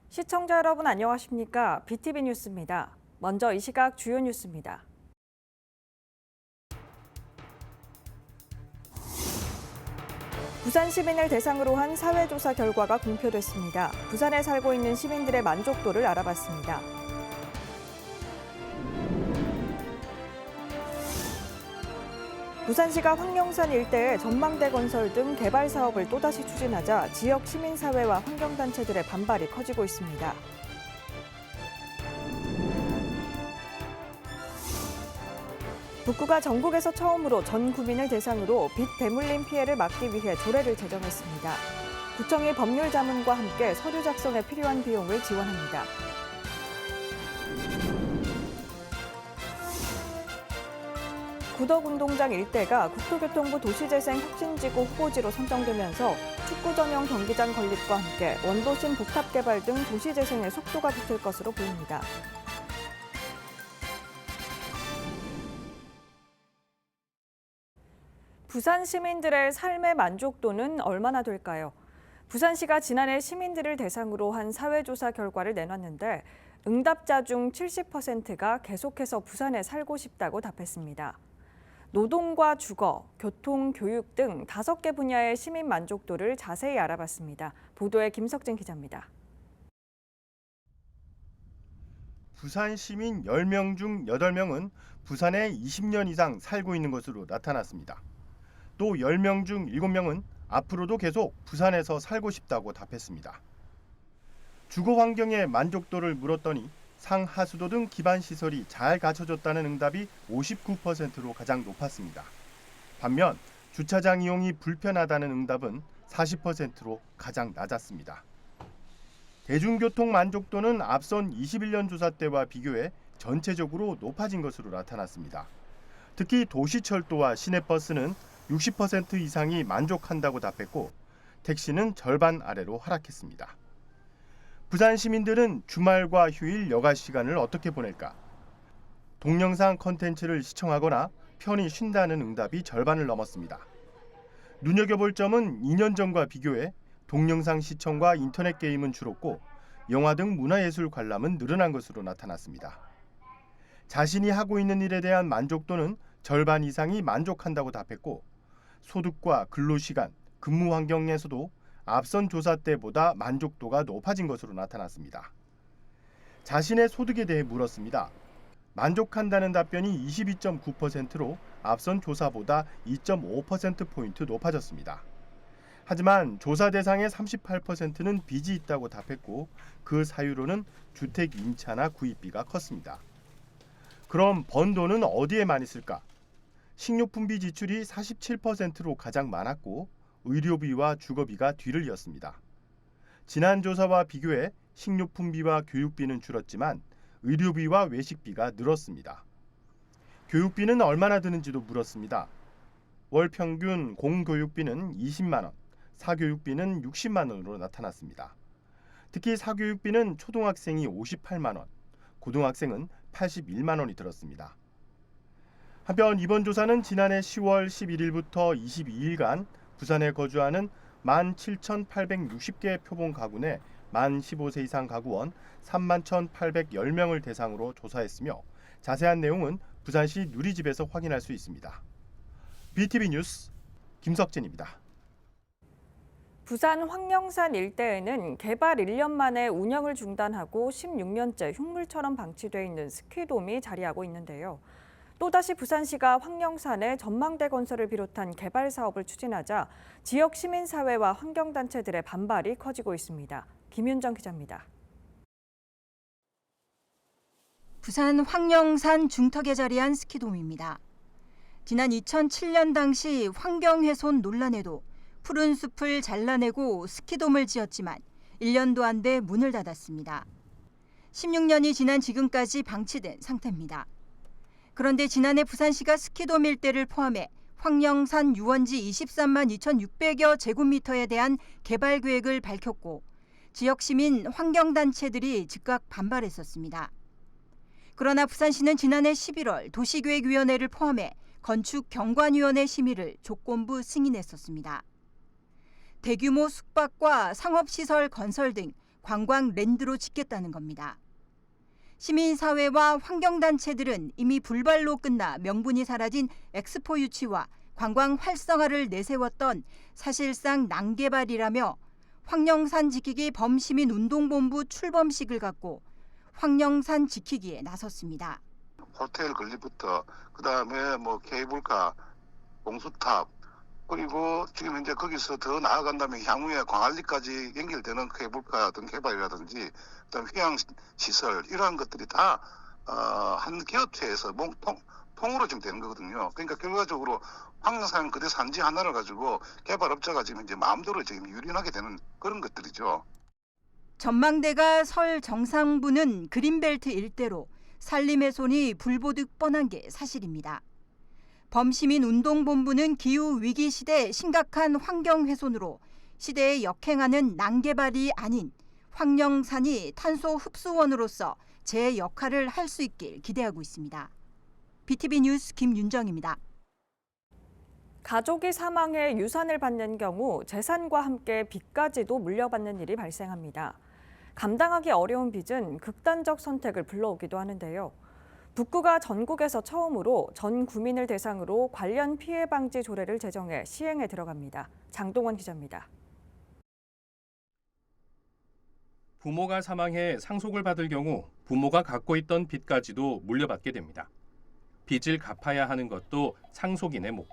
시청자 여러분 안녕하십니까? BTV 뉴스입니다. 먼저 이 시각 주요 뉴스입니다. 부산 시민을 대상으로 한 사회조사 결과가 공표됐습니다. 부산에 살고 있는 시민들의 만족도를 알아봤습니다. 부산시가 황령산 일대에 전망대 건설 등 개발 사업을 또다시 추진하자 지역 시민사회와 환경단체들의 반발이 커지고 있습니다. 북구가 전국에서 처음으로 전 구민을 대상으로 빚 대물림 피해를 막기 위해 조례를 제정했습니다. 구청이 법률 자문과 함께 서류 작성에 필요한 비용을 지원합니다. 구덕운동장 일대가 국토교통부 도시재생혁신지구 후보지로 선정되면서 축구 전용 경기장 건립과 함께 원도심 복합 개발 등 도시재생에 속도가 붙을 것으로 보입니다. 부산 시민들의 삶의 만족도는 얼마나 될까요? 부산시가 지난해 시민들을 대상으로 한 사회조사 결과를 내놨는데 응답자 중 70%가 계속해서 부산에 살고 싶다고 답했습니다. 노동과 주거, 교통, 교육 등 5개 분야의 시민 만족도를 자세히 알아봤습니다. 보도에 김석진 기자입니다. 부산 시민 10명 중 8명은 부산에 20년 이상 살고 있는 것으로 나타났습니다. 또 10명 중 7명은 앞으로도 계속 부산에서 살고 싶다고 답했습니다. 주거 환경의 만족도를 물었더니 상하수도 등 기반 시설이 잘 갖춰졌다는 응답이 59%로 가장 높았습니다. 반면 주차장 이용이 불편하다는 응답은 40%로 가장 낮았습니다. 대중교통 만족도는 앞선 21년 조사 때와 비교해 전체적으로 높아진 것으로 나타났습니다. 특히 도시철도와 시내버스는 60% 이상이 만족한다고 답했고 택시는 절반 아래로 하락했습니다. 부산 시민들은 주말과 휴일 여가 시간을 어떻게 보낼까? 동영상 콘텐츠를 시청하거나 편히 쉰다는 응답이 절반을 넘었습니다. 눈여겨볼 점은 2년 전과 비교해 동영상 시청과 인터넷 게임은 줄었고 영화 등 문화예술 관람은 늘어난 것으로 나타났습니다. 자신이 하고 있는 일에 대한 만족도는 절반 이상이 만족한다고 답했고 소득과 근로시간, 근무 환경에서도 앞선 조사 때보다 만족도가 높아진 것으로 나타났습니다. 자신의 소득에 대해 물었습니다. 만족한다는 답변이 22.9%로 앞선 조사보다 2.5%포인트 높아졌습니다. 하지만 조사 대상의 38%는 빚이 있다고 답했고 그 사유로는 주택 임차나 구입비가 컸습니다. 그럼 번 돈은 어디에 많이 쓸까? 식료품비 지출이 47%로 가장 많았고 의료비와 주거비가 뒤를 이었습니다. 지난 조사와 비교해 식료품비와 교육비는 줄었지만 의료비와 외식비가 늘었습니다. 교육비는 얼마나 드는지도 물었습니다. 월 평균 공교육비는 20만 원, 사교육비는 60만 원으로 나타났습니다. 특히 사교육비는 초등학생이 58만 원, 고등학생은 81만 원이 들었습니다. 한편 이번 조사는 지난해 10월 11일부터 22일간 부산에 거주하는 17,860개 표본 가구 내 만 15세 이상 가구원 31,810명을 대상으로 조사했으며 자세한 내용은 부산시 누리집에서 확인할 수 있습니다. BTV 뉴스 김석진입니다. 부산 황령산 일대에는 개발 1년 만에 운영을 중단하고 16년째 흉물처럼 방치돼 있는 스키돔이 자리하고 있는데요. 또다시 부산시가 황령산에 전망대 건설을 비롯한 개발 사업을 추진하자 지역 시민사회와 환경단체들의 반발이 커지고 있습니다. 김윤정 기자입니다. 부산 황령산 중턱에 자리한 스키돔입니다. 지난 2007년 당시 환경훼손 논란에도 푸른 숲을 잘라내고 스키돔을 지었지만 1년도 안 돼 문을 닫았습니다. 16년이 지난 지금까지 방치된 상태입니다. 그런데 지난해 부산시가 스키돔 일대를 포함해 황령산 유원지 23만 2,600여 제곱미터에 대한 개발 계획을 밝혔고 지역 시민 환경단체들이 즉각 반발했었습니다. 그러나 부산시는 지난해 11월 도시계획위원회를 포함해 건축경관위원회 심의를 조건부 승인했었습니다. 대규모 숙박과 상업시설 건설 등 관광 랜드로 짓겠다는 겁니다. 시민사회와 환경단체들은 이미 불발로 끝나 명분이 사라진 엑스포 유치와 관광 활성화를 내세웠던 사실상 낭개발이라며 황령산 지키기 범시민운동본부 출범식을 갖고 황령산 지키기에 나섰습니다. 호텔 건립부터 그다음에 뭐 케이블카, 공수탑, 그리고 지금 현재 거기서 더 나아간다면 향후에 광안리까지 연결되는 케이블카 등 개발이라든지 그다음 휴양 시설 이러한 것들이 다 한 곁에서 통으로 지금 되는 거거든요. 그러니까 결과적으로 황령산 그대 산지 하나를 가지고 개발업자가 지금 이제 마음대로 지금 유린하게 되는 그런 것들이죠. 전망대가 설 정상부는 그린벨트 일대로 산림의 손이 불보듯 뻔한 게 사실입니다. 범시민운동본부는 기후위기 시대 심각한 환경훼손으로 시대에 역행하는 낭개발이 아닌 황령산이 탄소 흡수원으로서 제 역할을 할 수 있길 기대하고 있습니다. BTV 뉴스 김윤정입니다. 가족이 사망해 유산을 받는 경우 재산과 함께 빚까지도 물려받는 일이 발생합니다. 감당하기 어려운 빚은 극단적 선택을 불러오기도 하는데요. 북구가 전국에서 처음으로 전 구민을 대상으로 관련 피해 방지 조례를 제정해 시행에 들어갑니다. 장동원 기자입니다. 부모가 사망해 상속을 받을 경우 부모가 갖고 있던 빚까지도 물려받게 됩니다. 빚을 갚아야 하는 것도 상속인의 몫.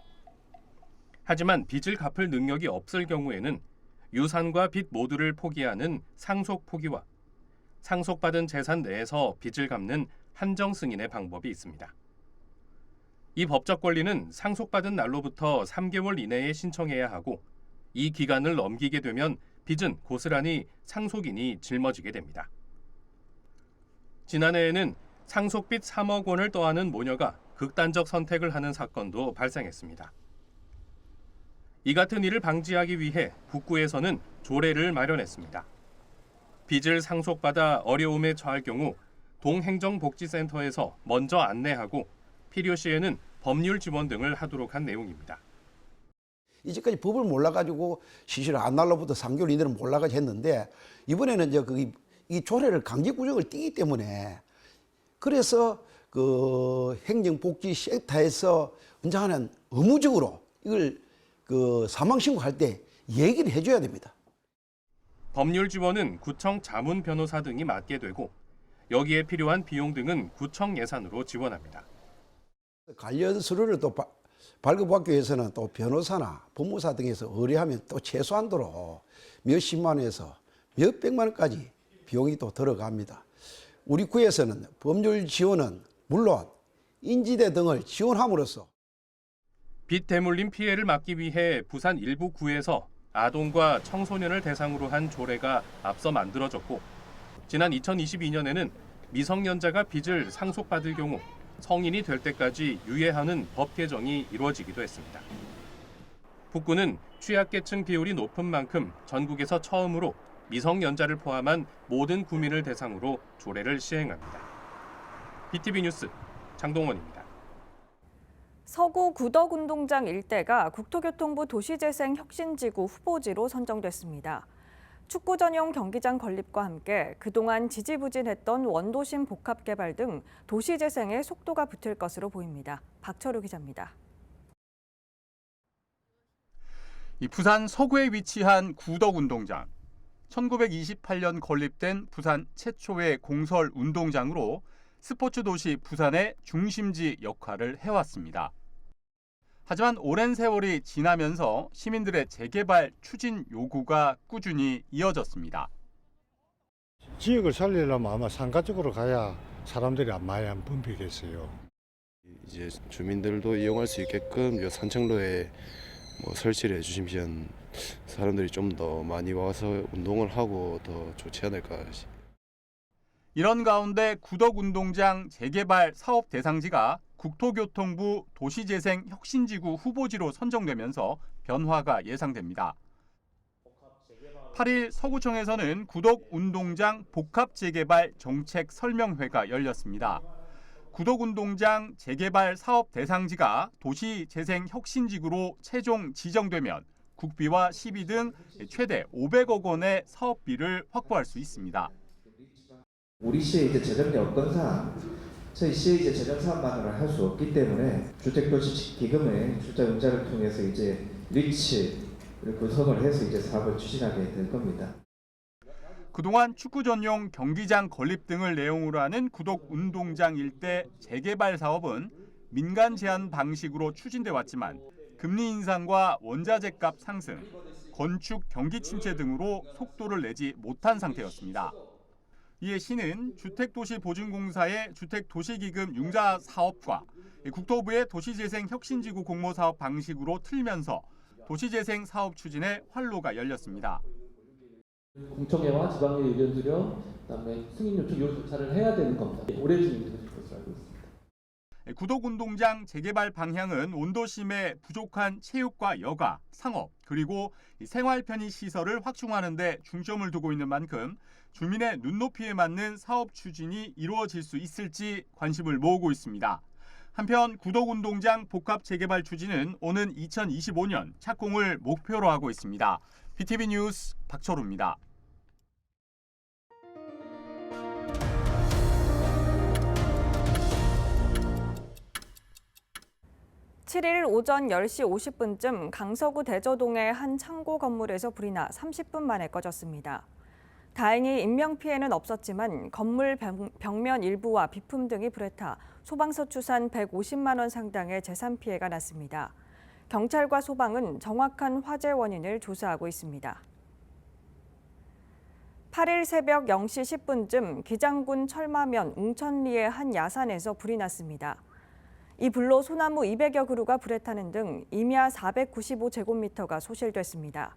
하지만 빚을 갚을 능력이 없을 경우에는 유산과 빚 모두를 포기하는 상속 포기와 상속받은 재산 내에서 빚을 갚는 한정 승인의 방법이 있습니다. 이 법적 권리는 상속받은 날로부터 3개월 이내에 신청해야 하고 이 기간을 넘기게 되면 빚은 고스란히 상속인이 짊어지게 됩니다. 지난해에는 상속빚 3억 원을 떠안은 모녀가 극단적 선택을 하는 사건도 발생했습니다. 이 같은 일을 방지하기 위해 북구에서는 조례를 마련했습니다. 빚을 상속받아 어려움에 처할 경우 동행정복지센터에서 먼저 안내하고 필요시에는 법률 지원 등을 하도록 한 내용입니다. 이제까지 법을 몰라가지고 시시를 안 날로부터 3개월 이내로 몰라가지고 했는데 이번에는 이제 이 조례를 강제 구역을 띄기 때문에 그래서 그 행정복지센터에서 언제 하는 의무적으로 이걸 그 사망 신고할 때 얘기를 해줘야 됩니다. 법률 지원은 구청 자문 변호사 등이 맡게 되고 여기에 필요한 비용 등은 구청 예산으로 지원합니다. 관련 서류를 또 발급받기 위해서는 또 변호사나 법무사 등에서 의뢰하면 또 최소한도로 몇십만 원에서 몇백만 원까지 비용이 또 들어갑니다. 우리 구에서는 법률 지원은 물론 인지대 등을 지원함으로써 빚 대물림 피해를 막기 위해 부산 일부 구에서 아동과 청소년을 대상으로 한 조례가 앞서 만들어졌고 지난 2022년에는 미성년자가 빚을 상속받을 경우 성인이 될 때까지 유예하는 법 개정이 이루어지기도 했습니다. 북구는 취약계층 비율이 높은 만큼 전국에서 처음으로 미성년자를 포함한 모든 구민을 대상으로 조례를 시행합니다. BTV 뉴스 장동원입니다. 서구 구덕운동장 일대가 국토교통부 도시재생혁신지구 후보지로 선정됐습니다. 축구 전용 경기장 건립과 함께 그동안 지지부진했던 원도심 복합 개발 등 도시 재생에 속도가 붙을 것으로 보입니다. 박철우 기자입니다. 이 부산 서구에 위치한 구덕운동장. 1928년 건립된 부산 최초의 공설 운동장으로 스포츠 도시 부산의 중심지 역할을 해왔습니다. 하지만 오랜 세월이 지나면서 시민들의 재개발 추진 요구가 꾸준히 이어졌습니다. 지역을 살리려면 아마 상가 쪽으로 가야 사람들이 많이 안 붐비겠어요. 이제 주민들도 이용할 수 있게끔 이 산책로에 설치를 해주시면 사람들이 좀 더 많이 와서 운동을 하고 더 좋지 않을까. 이런 가운데 구덕운동장 재개발 사업 대상지가 국토교통부 도시재생혁신지구 후보지로 선정되면서 변화가 예상됩니다. 8일 서구청에서는 구덕운동장 복합재개발 정책 설명회가 열렸습니다. 구덕운동장 재개발 사업 대상지가 도시재생혁신지구로 최종 지정되면 국비와 시비 등 최대 500억 원의 사업비를 확보할 수 있습니다. 우리 시의 이제 재정 여건상 저희 시의 이제 재정 사업만으로 할 수 없기 때문에 주택도시기금의 출자 융자를 통해서 이제 리치를 구성을 해서 이제 사업을 추진하게 될 겁니다. 그동안 축구 전용 경기장 건립 등을 내용으로 하는 구덕 운동장 일대 재개발 사업은 민간 제한 방식으로 추진돼 왔지만 금리 인상과 원자재 값 상승, 건축 경기 침체 등으로 속도를 내지 못한 상태였습니다. 이에 시는 주택도시보증공사의 주택도시기금 융자 사업과 국토부의 도시재생혁신지구 공모사업 방식으로 틀면서 도시재생 사업 추진에 활로가 열렸습니다. 공청회와 지방의 의견 수렴, 그다음에 승인 요청 이런 절차를 해야 되는 겁니다. 올해 중에 될 것으로 알고 있습니다. 구덕운동장 재개발 방향은 온도심에 부족한 체육과 여가, 상업, 그리고 생활 편의 시설을 확충하는 데 중점을 두고 있는 만큼 주민의 눈높이에 맞는 사업 추진이 이루어질 수 있을지 관심을 모으고 있습니다. 한편 구덕운동장 복합 재개발 추진은 오는 2025년 착공을 목표로 하고 있습니다. BTV 뉴스 박철우입니다. (7일) 오전 10시 50분쯤 강서구 대저동의 한 창고 건물에서 불이 나 30분 만에 꺼졌습니다. 다행히 인명피해는 없었지만 건물 벽면 일부와 비품 등이 불에 타 소방서 추산 150만 원 상당의 재산 피해가 났습니다. 경찰과 소방은 정확한 화재 원인을 조사하고 있습니다. 8일 새벽 0시 10분쯤 기장군 철마면 웅천리의 한 야산에서 불이 났습니다. 이 불로 소나무 200여 그루가 불에 타는 등 임야 495제곱미터가 소실됐습니다.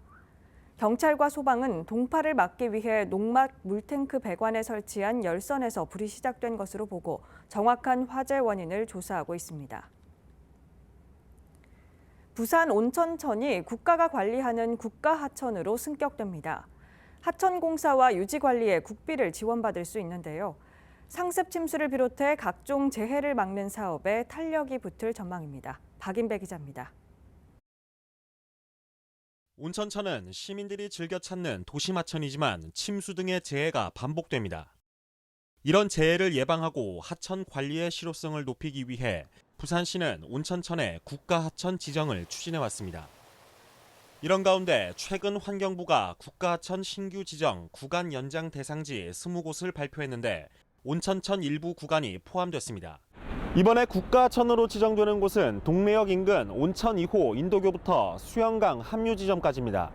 경찰과 소방은 동파를 막기 위해 농막 물탱크 배관에 설치한 열선에서 불이 시작된 것으로 보고 정확한 화재 원인을 조사하고 있습니다. 부산 온천천이 국가가 관리하는 국가하천으로 승격됩니다. 하천공사와 유지관리에 국비를 지원받을 수 있는데요. 상습 침수를 비롯해 각종 재해를 막는 사업에 탄력이 붙을 전망입니다. 박인배 기자입니다. 온천천은 시민들이 즐겨 찾는 도심하천이지만 침수 등의 재해가 반복됩니다. 이런 재해를 예방하고 하천 관리의 실효성을 높이기 위해 부산시는 온천천의 국가하천 지정을 추진해왔습니다. 이런 가운데 최근 환경부가 국가하천 신규 지정 구간 연장 대상지 20곳을 발표했는데 온천천 일부 구간이 포함됐습니다. 이번에 국가하천으로 지정되는 곳은 동래역 인근 온천 2호 인도교부터 수영강 합류 지점까지입니다.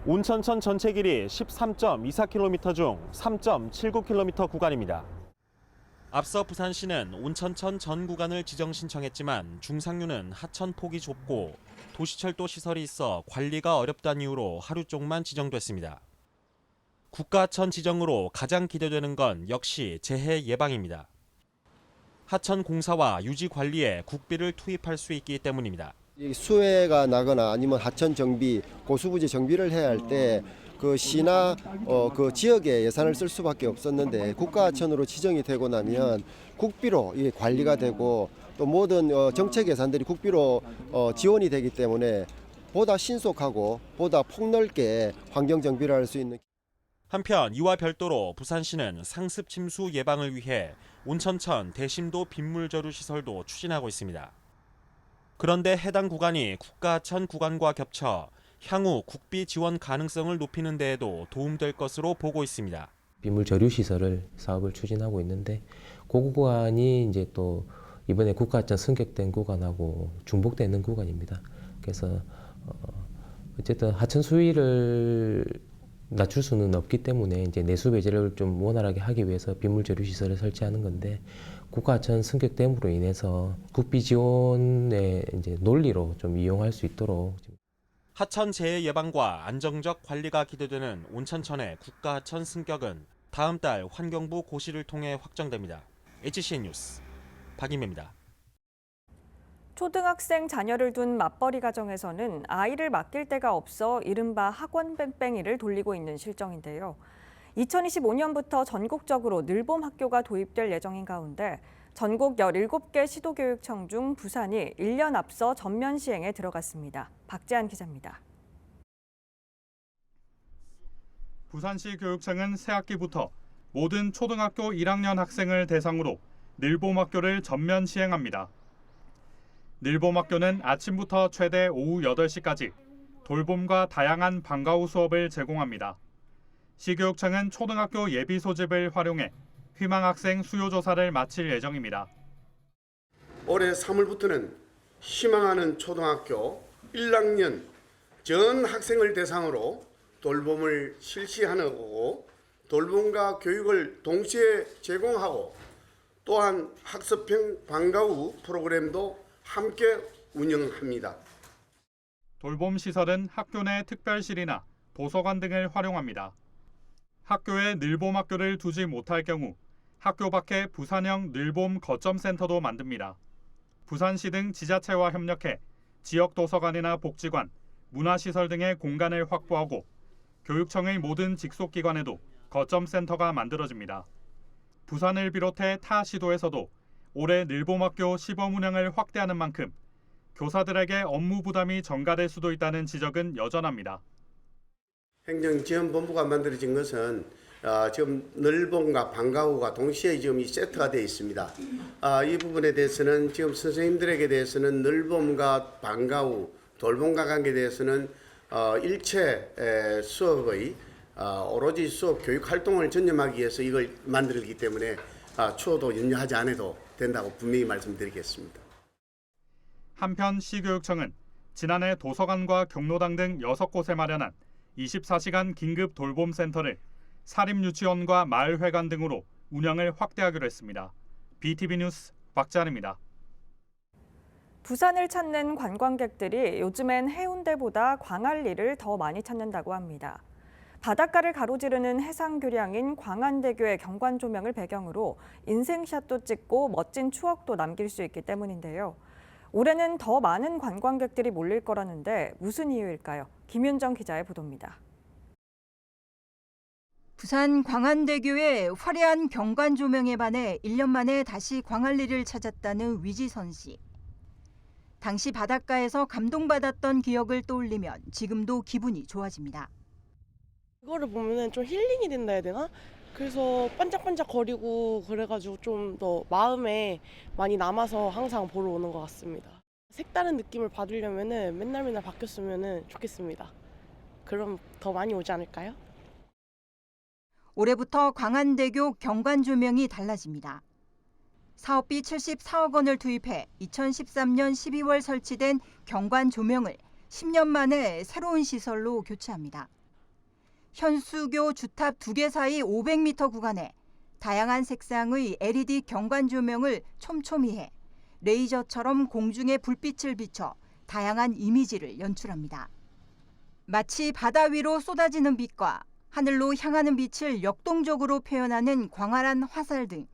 온천천 전체 길이 13.24km 중 3.79km 구간입니다. 앞서 부산시는 온천천 전 구간을 지정 신청했지만 중상류는 하천 폭이 좁고 도시철도 시설이 있어 관리가 어렵다는 이유로 하루 쪽만 지정됐습니다. 국가하천 지정으로 가장 기대되는 건 역시 재해 예방입니다. 하천 공사와 유지 관리에 국비를 투입할 수 있기 때문입니다. 수해가 나거나 아니면 하천 정비, 고수부지 정비를 해야 할 때 그 시나 그 지역에 예산을 쓸 수밖에 없었는데 국가하천으로 지정이 되고 나면 국비로 이 관리가 되고 또 모든 정책 예산들이 국비로 지원이 되기 때문에 보다 신속하고 보다 폭넓게 환경 정비를 할 수 있는. 한편 이와 별도로 부산시는 상습 침수 예방을 위해 온천천 대심도 빗물저류 시설도 추진하고 있습니다. 그런데 해당 구간이 국가하천 구간과 겹쳐 향후 국비 지원 가능성을 높이는 데에도 도움될 것으로 보고 있습니다. 빗물저류 시설을 사업을 추진하고 있는데 그 구간이 이제 또 이번에 국가하천 승격된 구간하고 중복되는 구간입니다. 그래서 어쨌든 하천 수위를 낮출 수는 없기 때문에 이제 내수 배제를 좀 원활하게 하기 위해서 빗물저류 시설을 설치하는 건데 국가하천 승격됨으로 인해서 국비 지원의 이제 논리로 좀 이용할 수 있도록. 하천 재해 예방과 안정적 관리가 기대되는 온천천의 국가하천 승격은 다음 달 환경부 고시를 통해 확정됩니다. HCN 뉴스 박인배입니다. 초등학생 자녀를 둔 맞벌이 가정에서는 아이를 맡길 데가 없어 이른바 학원 뺑뺑이를 돌리고 있는 실정인데요. 2025년부터 전국적으로 늘봄 학교가 도입될 예정인 가운데 전국 17개 시도교육청 중 부산이 1년 앞서 전면 시행에 들어갔습니다. 박재한 기자입니다. 부산시 교육청은 새학기부터 모든 초등학교 1학년 학생을 대상으로 늘봄학교를 전면 시행합니다. 늘봄학교는 아침부터 최대 오후 8시까지 돌봄과 다양한 방과 후 수업을 제공합니다. 시교육청은 초등학교 예비 소집을 활용해 희망학생 수요 조사를 마칠 예정입니다. 올해 3월부터는 희망하는 초등학교 1학년 전 학생을 대상으로 돌봄을 실시하는 거고 돌봄과 교육을 동시에 제공하고 또한 학습형 방과 후 프로그램도 함께 운영합니다. 돌봄 시설은 학교 내 특별실이나 도서관 등을 활용합니다. 학교에 늘봄학교를 두지 못할 경우 학교 밖에 부산형 늘봄 거점센터도 만듭니다. 부산시 등 지자체와 협력해 지역 도서관이나 복지관, 문화시설 등의 공간을 확보하고 교육청의 모든 직속기관에도 거점센터가 만들어집니다. 부산을 비롯해 타 시도에서도 올해 늘봄학교 시범 운영을 확대하는 만큼 교사들에게 업무 부담이 전가될 수도 있다는 지적은 여전합니다. 행정지원본부가 만들어진 것은 지금 늘봄과 방과 후가 동시에 지금 이 세트가 되어 있습니다. 이 부분에 대해서는 지금 선생님들에게 대해서는 늘봄과 방과 후, 돌봄과 관계에 대해서는 일체 수업의 오로지 수업 교육 활동을 전념하기 위해서 이걸 만들기 때문에 추호도 염려하지 않아도 된다고 분명히 말씀드리겠습니다. 한편 시교육청은 지난해 도서관과 경로당 등 6곳에 마련한 24시간 긴급 돌봄센터를 사립유치원과 마을회관 등으로 운영을 확대하기로 했습니다. BTV 뉴스 박재환입니다. 부산을 찾는 관광객들이 요즘엔 해운대보다 광안리를 더 많이 찾는다고 합니다. 바닷가를 가로지르는 해상교량인 광안대교의 경관 조명을 배경으로 인생샷도 찍고 멋진 추억도 남길 수 있기 때문인데요. 올해는 더 많은 관광객들이 몰릴 거라는데 무슨 이유일까요? 김윤정 기자의 보도입니다. 부산 광안대교의 화려한 경관 조명에 반해 1년 만에 다시 광안리를 찾았다는 위지선 씨. 당시 바닷가에서 감동받았던 기억을 떠올리면 지금도 기분이 좋아집니다. 이거를 보면은 좀 힐링이 된다 해야 되나? 그래서 반짝반짝 거리고 그래가지고 좀 더 마음에 많이 남아서 항상 보러 오는 것 같습니다. 색다른 느낌을 받으려면은 맨날 바뀌었으면 좋겠습니다. 그럼 더 많이 오지 않을까요? 올해부터 광안대교 경관 조명이 달라집니다. 사업비 74억 원을 투입해 2013년 12월 설치된 경관 조명을 10년 만에 새로운 시설로 교체합니다. 현수교 주탑 2개 사이 500m 구간에 다양한 색상의 LED 경관 조명을 촘촘히 해 레이저처럼 공중에 불빛을 비춰 다양한 이미지를 연출합니다. 마치 바다 위로 쏟아지는 빛과 하늘로 향하는 빛을 역동적으로 표현하는 광활한 화살 등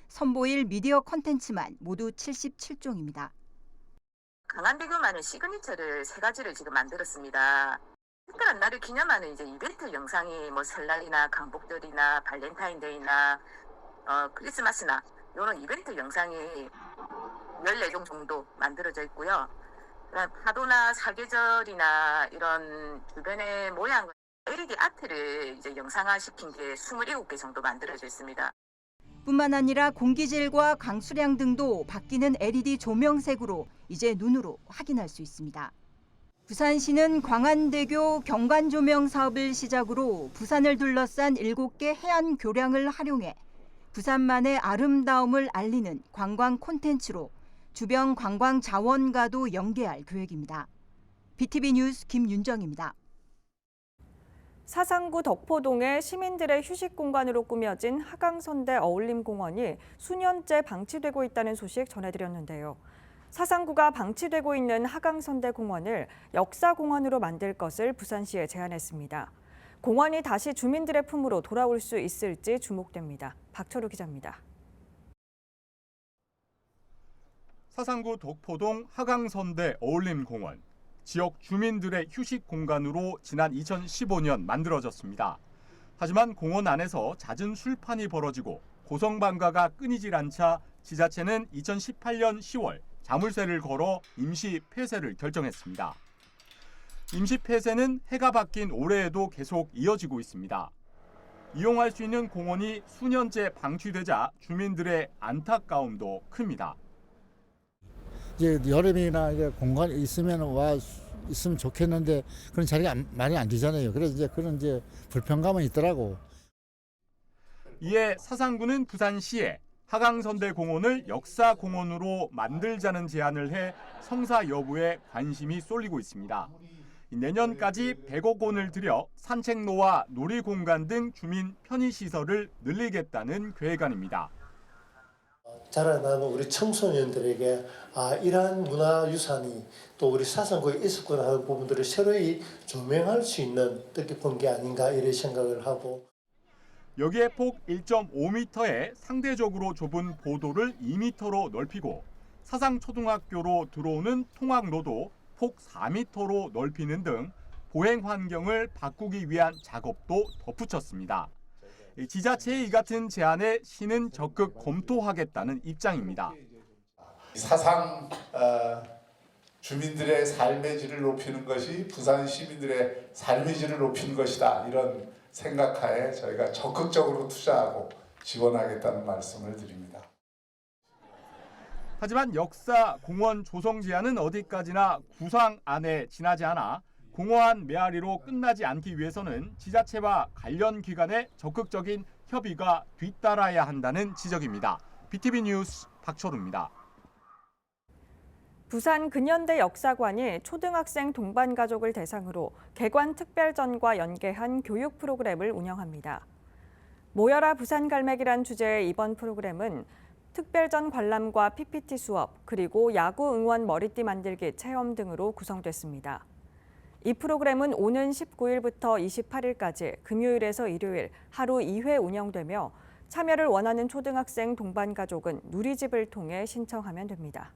선보일 미디어 콘텐츠만 모두 77종입니다. 광안대교만의 시그니처를 3가지를 지금 만들었습니다. 특별한 날을 기념하는 이제 이벤트 영상이 뭐 설날이나 강복절이나 발렌타인데이나 크리스마스나 이런 이벤트 영상이 14종 정도 만들어져 있고요. 파도나 사계절이나 이런 주변의 모양 LED 아트를 이제 영상화시킨 게 27개 정도 만들어져 있습니다. 뿐만 아니라 공기질과 강수량 등도 바뀌는 LED 조명색으로 이제 눈으로 확인할 수 있습니다. 부산시는 광안대교 경관 조명 사업을 시작으로 부산을 둘러싼 7개 해안 교량을 활용해 부산만의 아름다움을 알리는 관광 콘텐츠로 주변 관광 자원과도 연계할 계획입니다. BTV 뉴스 김윤정입니다. 사상구 덕포동의 시민들의 휴식 공간으로 꾸며진 하강선대 어울림공원이 수년째 방치되고 있다는 소식 전해드렸는데요. 사상구가 방치되고 있는 하강선대 공원을 역사공원으로 만들 것을 부산시에 제안했습니다. 공원이 다시 주민들의 품으로 돌아올 수 있을지 주목됩니다. 박철우 기자입니다. 사상구 덕포동 하강선대 어울림공원. 지역 주민들의 휴식 공간으로 지난 2015년 만들어졌습니다. 하지만 공원 안에서 잦은 술판이 벌어지고 고성방가가 끊이질 않자 지자체는 2018년 10월 자물쇠를 걸어 임시 폐쇄를 결정했습니다. 임시 폐쇄는 해가 바뀐 올해에도 계속 이어지고 있습니다. 이용할 수 있는 공원이 수년째 방치되자 주민들의 안타까움도 큽니다. 이제 여름이나 이제 공간이 있으면 좋겠는데 그런 자리가 많이 안 되잖아요. 그래서 이제 그런 이제 불편감은 있더라고. 이에 사상구는 부산시에 하강선대공원을 역사공원으로 만들자는 제안을 해 성사 여부에 관심이 쏠리고 있습니다. 내년까지 100억 원을 들여 산책로와 놀이공간 등 주민 편의시설을 늘리겠다는 계획안입니다. 자라나는 우리 청소년들에게 이러한 문화유산이 또 우리 사상구에 있었구나 하는 부분들을 새로이 조명할 수 있는 뜻깊은 게 아닌가 이런 생각을 하고, 여기에 폭 1.5m의 상대적으로 좁은 보도를 2m로 넓히고 사상초등학교로 들어오는 통학로도 폭 4m로 넓히는 등 보행 환경을 바꾸기 위한 작업도 덧붙였습니다. 지자체의 이 같은 제안에 시는 적극 검토하겠다는 입장입니다. 사상 주민들의 삶의 질을 높이는 것이 부산 시민들의 삶의 질을 높이는 것이다. 이런 생각하에 저희가 적극적으로 투자하고 지원하겠다는 말씀을 드립니다. 하지만 역사 공원 조성 제한은 어디까지나 구상 안에 지나지 않아 공허한 메아리로 끝나지 않기 위해서는 지자체와 관련 기관의 적극적인 협의가 뒤따라야 한다는 지적입니다. BTV 뉴스 박철우입니다. 부산 근현대 역사관이 초등학생 동반 가족을 대상으로 개관 특별전과 연계한 교육 프로그램을 운영합니다. 모여라 부산 갈매기란 주제의 이번 프로그램은 특별전 관람과 PPT 수업, 그리고 야구 응원 머리띠 만들기 체험 등으로 구성됐습니다. 이 프로그램은 오는 19일부터 28일까지 금요일에서 일요일 하루 2회 운영되며 참여를 원하는 초등학생 동반 가족은 누리집을 통해 신청하면 됩니다.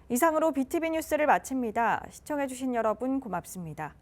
이상으로 BTV 뉴스를 마칩니다. 시청해주신 여러분 고맙습니다.